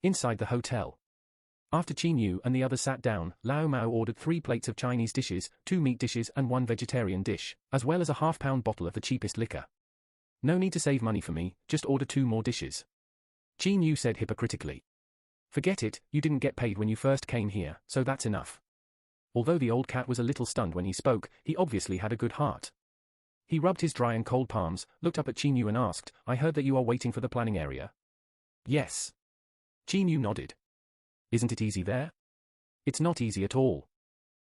Inside the hotel. After Qin Yu and the others sat down, Lao Mao ordered 3 plates of Chinese dishes, 2 meat dishes and 1 vegetarian dish, as well as a half-pound bottle of the cheapest liquor. No need to save money for me, just order 2 more dishes. Qin Yu said hypocritically. Forget it, you didn't get paid when you first came here, so that's enough. Although the old cat was a little stunned when he spoke, he obviously had a good heart. He rubbed his dry and cold palms, looked up at Qin Yu and asked, I heard that you are waiting for the planning area. Yes. Qin Yu nodded. Isn't it easy there? It's not easy at all.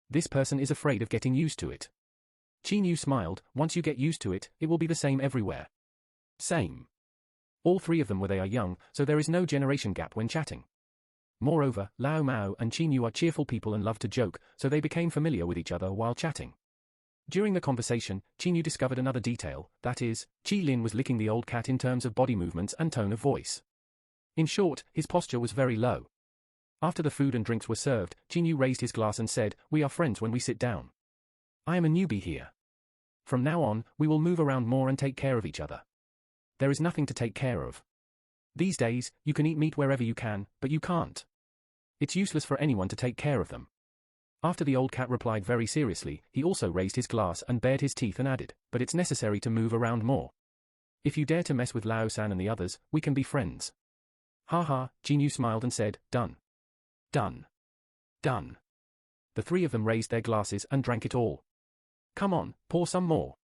This person is afraid of getting used to it. Qin Yu smiled, once you get used to it, it will be the same everywhere. Same. All 3 of them were they are young, so there is no generation gap when chatting. Moreover, Lao Mao and Qin Yu are cheerful people and love to joke, so they became familiar with each other while chatting. During the conversation, Qin Yu discovered another detail, that is, Qilin was licking the old cat in terms of body movements and tone of voice. In short, his posture was very low. After the food and drinks were served, Qin Yu raised his glass and said, we are friends when we sit down. I am a newbie here. From now on, we will move around more and take care of each other. There is nothing to take care of. These days, you can eat meat wherever you can, but you can't. It's useless for anyone to take care of them. After the old cat replied very seriously, he also raised his glass and bared his teeth and added, but it's necessary to move around more. If you dare to mess with Lao-san and the others, we can be friends. Ha ha, Qin Yu smiled and said, done. Done. Done. The 3 of them raised their glasses and drank it all. Come on, pour some more.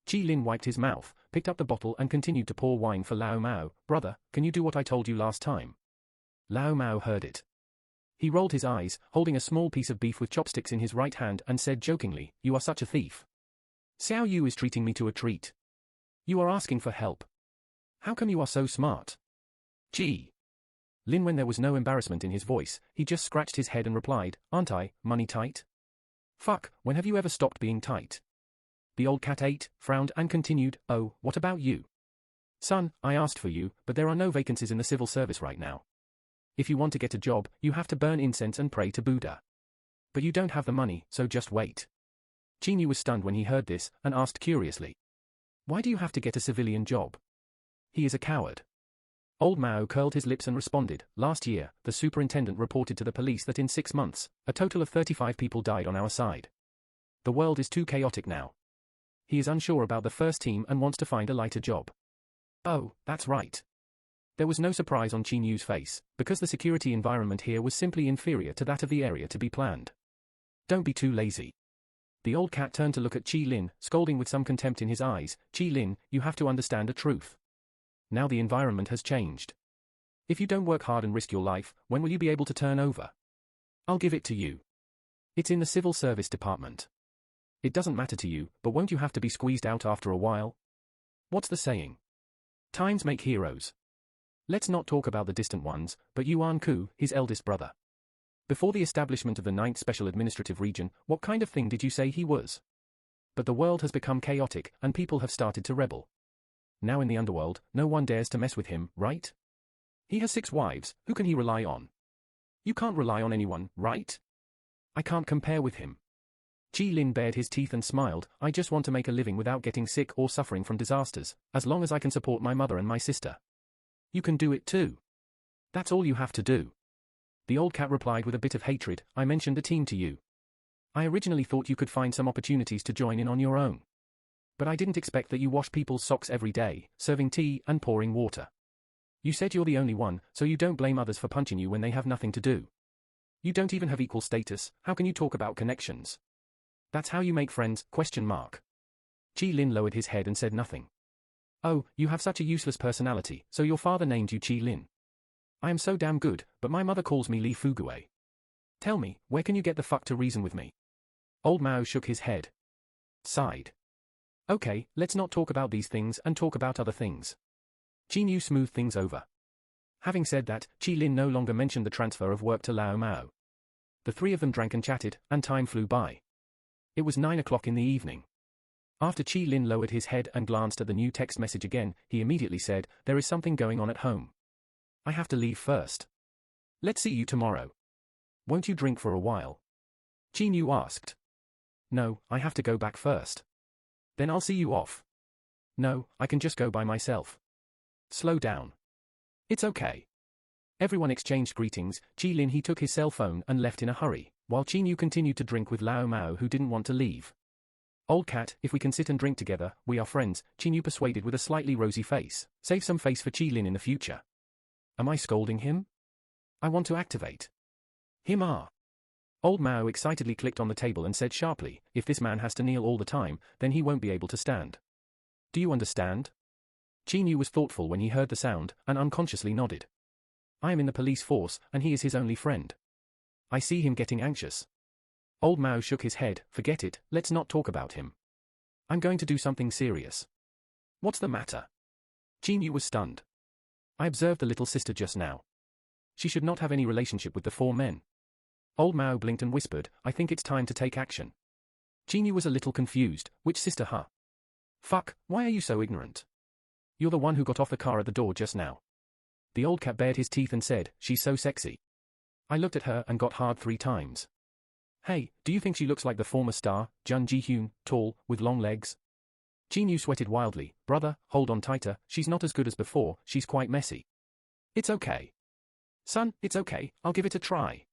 Qilin wiped his mouth, picked up the bottle and continued to pour wine for Lao Mao. Brother, can you do what I told you last time? Lao Mao heard it. He rolled his eyes, holding a small piece of beef with chopsticks in his right hand and said jokingly, you are such a thief. Xiao Yu is treating me to a treat. You are asking for help. How come you are so smart? Gee. Lin, when there was no embarrassment in his voice, he just scratched his head and replied, aren't I, money tight? Fuck, when have you ever stopped being tight? The old cat ate, frowned and continued, oh, what about you? Son, I asked for you, but there are no vacancies in the civil service right now. If you want to get a job, you have to burn incense and pray to Buddha. But you don't have the money, so just wait. Qin Yu was stunned when he heard this, and asked curiously. Why do you have to get a civilian job? He is a coward. Old Mao curled his lips and responded, last year, the superintendent reported to the police that in 6 months, a total of 35 people died on our side. The world is too chaotic now. He is unsure about the first team and wants to find a lighter job. Oh, that's right. There was no surprise on Qin Yu's face, because the security environment here was simply inferior to that of the area to be planned. Don't be too lazy. The old cat turned to look at Qilin, scolding with some contempt in his eyes. Qilin, you have to understand the truth. Now the environment has changed. If you don't work hard and risk your life, when will you be able to turn over? I'll give it to you. It's in the civil service department. It doesn't matter to you, but won't you have to be squeezed out after a while? What's the saying? Times make heroes. Let's not talk about the distant ones, but Yuan Ku, his eldest brother. Before the establishment of the 9th Special Administrative Region, what kind of thing did you say he was? But the world has become chaotic, and people have started to rebel. Now in the underworld, no one dares to mess with him, right? He has 6 wives, who can he rely on? You can't rely on anyone, right? I can't compare with him. Qilin bared his teeth and smiled, I just want to make a living without getting sick or suffering from disasters, as long as I can support my mother and my sister. You can do it too. That's all you have to do. The old cat replied with a bit of hatred, I mentioned a team to you. I originally thought you could find some opportunities to join in on your own. But I didn't expect that you wash people's socks every day, serving tea and pouring water. You said you're the only one, so you don't blame others for punching you when they have nothing to do. You don't even have equal status, how can you talk about connections? That's how you make friends, ? Qilin lowered his head and said nothing. Oh, you have such a useless personality, so your father named you Qilin. I am so damn good, but my mother calls me Li Fugue. Tell me, where can you get the fuck to reason with me? Old Mao shook his head. Sighed. Okay, let's not talk about these things and talk about other things. Qin Yu smoothed things over. Having said that, Qilin no longer mentioned the transfer of work to Lao Mao. The 3 of them drank and chatted, and time flew by. It was 9 o'clock in the evening. After Qilin lowered his head and glanced at the new text message again, he immediately said, there is something going on at home. I have to leave first. Let's see you tomorrow. Won't you drink for a while? Qin Yu asked. No, I have to go back first. Then I'll see you off. No, I can just go by myself. Slow down. It's okay. Everyone exchanged greetings. Qilin he took his cell phone and left in a hurry, while Qinyu continued to drink with Lao Mao who didn't want to leave. Old cat, if we can sit and drink together, we are friends, Qinyu persuaded with a slightly rosy face. Save some face for Qilin in the future. Am I scolding him? I want to activate him. Old Mao excitedly clicked on the table and said sharply, if this man has to kneel all the time, then he won't be able to stand. Do you understand? Qinyu was thoughtful when he heard the sound, and unconsciously nodded. I am in the police force, and he is his only friend. I see him getting anxious. Old Mao shook his head, forget it, let's not talk about him. I'm going to do something serious. What's the matter? Qinyu was stunned. I observed the little sister just now. She should not have any relationship with the four men. Old Mao blinked and whispered, I think it's time to take action. Qinyu was a little confused, which sister huh? Fuck, why are you so ignorant? You're the one who got off the car at the door just now. The old cat bared his teeth and said, she's so sexy. I looked at her and got hard 3 times. Hey, do you think she looks like the former star, Jun Ji-hyun, tall, with long legs? Qinyu sweated wildly, brother, hold on tighter, she's not as good as before, she's quite messy. It's okay. Son, it's okay, I'll give it a try.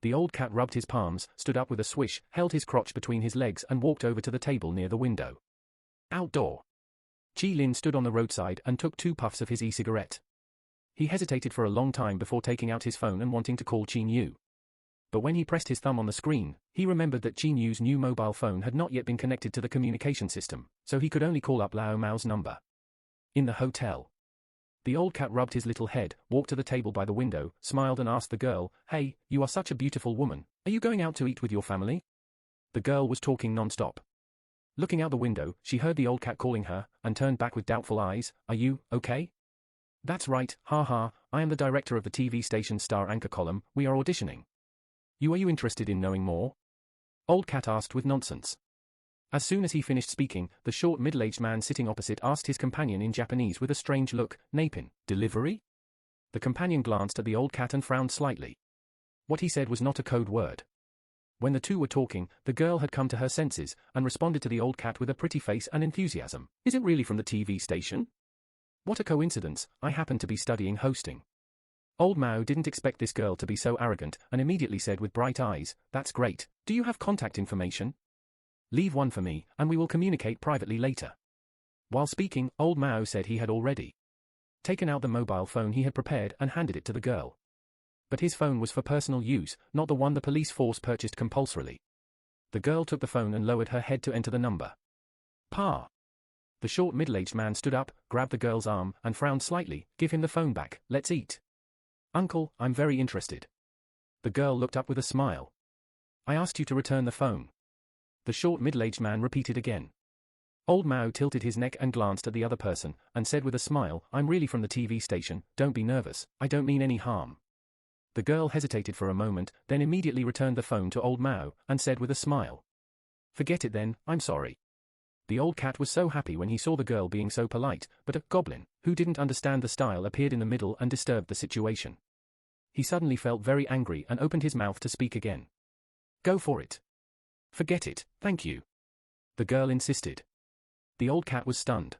The old cat rubbed his palms, stood up with a swish, held his crotch between his legs and walked over to the table near the window. Outdoor. Qilin stood on the roadside and took 2 puffs of his e-cigarette. He hesitated for a long time before taking out his phone and wanting to call Qinyu. But when he pressed his thumb on the screen, he remembered that Qinyu's new mobile phone had not yet been connected to the communication system, so he could only call up Lao Mao's number. In the hotel. The old cat rubbed his little head, walked to the table by the window, smiled and asked the girl, hey, you are such a beautiful woman, are you going out to eat with your family? The girl was talking non-stop. Looking out the window, she heard the old cat calling her, and turned back with doubtful eyes, are you, okay? That's right, ha, I am the director of the TV station Star Anchor column, we are auditioning. Are you interested in knowing more? Old cat asked with nonsense. As soon as he finished speaking, the short middle-aged man sitting opposite asked his companion in Japanese with a strange look, Napin, delivery? The companion glanced at the old cat and frowned slightly. What he said was not a code word. When the two were talking, the girl had come to her senses, and responded to the old cat with a pretty face and enthusiasm. Is it really from the TV station? What a coincidence, I happen to be studying hosting. Old Mao didn't expect this girl to be so arrogant, and immediately said with bright eyes, that's great, do you have contact information? Leave one for me, and we will communicate privately later. While speaking, Old Mao said he had already taken out the mobile phone he had prepared and handed it to the girl. But his phone was for personal use, not the one the police force purchased compulsorily. The girl took the phone and lowered her head to enter the number. Pa. The short middle-aged man stood up, grabbed the girl's arm, and frowned slightly, give him the phone back, let's eat. Uncle, I'm very interested. The girl looked up with a smile. I asked you to return the phone. The short middle-aged man repeated again. Old Mao tilted his neck and glanced at the other person, and said with a smile, I'm really from the TV station, don't be nervous, I don't mean any harm. The girl hesitated for a moment, then immediately returned the phone to Old Mao, and said with a smile. Forget it then, I'm sorry. The old cat was so happy when he saw the girl being so polite, but a goblin, who didn't understand the style, appeared in the middle and disturbed the situation. He suddenly felt very angry and opened his mouth to speak again. Go for it. Forget it, thank you. The girl insisted. The old cat was stunned.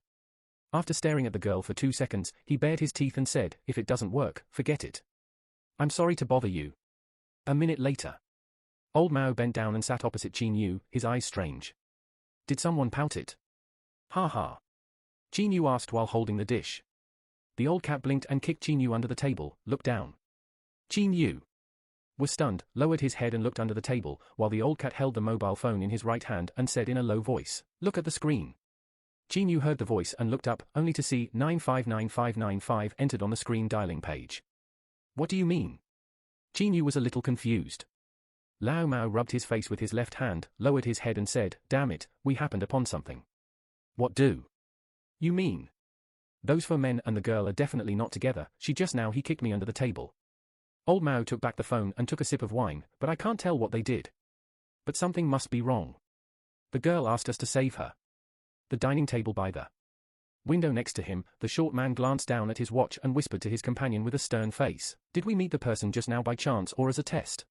After staring at the girl for 2 seconds, he bared his teeth and said, if it doesn't work, forget it. I'm sorry to bother you. A minute later. Old Mao bent down and sat opposite Qinyu, his eyes strange. Did someone pout it? Ha. Qinyu asked while holding the dish. The old cat blinked and kicked Qinyu under the table, looked down. Qinyu was stunned, lowered his head and looked under the table, while the old cat held the mobile phone in his right hand and said in a low voice, look at the screen. Qinyu heard the voice and looked up, only to see 959595 entered on the screen dialing page. What do you mean? Qinyu was a little confused. Lao Mao rubbed his face with his left hand, lowered his head and said, damn it, we happened upon something. What do you mean? Those 4 men and the girl are definitely not together, she just now he kicked me under the table. Old Mao took back the phone and took a sip of wine, but I can't tell what they did. But something must be wrong. The girl asked us to save her. The dining table by the window next to him, the short man glanced down at his watch and whispered to his companion with a stern face, did we meet the person just now by chance or as a test?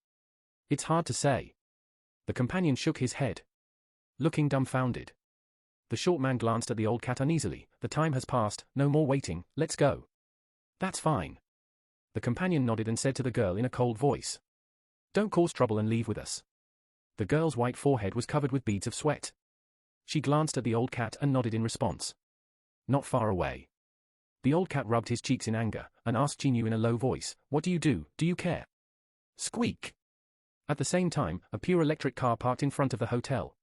It's hard to say. The companion shook his head, looking dumbfounded. The short man glanced at the old cat uneasily, the time has passed, no more waiting, let's go. That's fine. The companion nodded and said to the girl in a cold voice, "Don't cause trouble and leave with us." The girl's white forehead was covered with beads of sweat. She glanced at the old cat and nodded in response. Not far away. The old cat rubbed his cheeks in anger, and asked Qin Yu in a low voice, "What do you care?" Squeak! At the same time, a pure electric car parked in front of the hotel,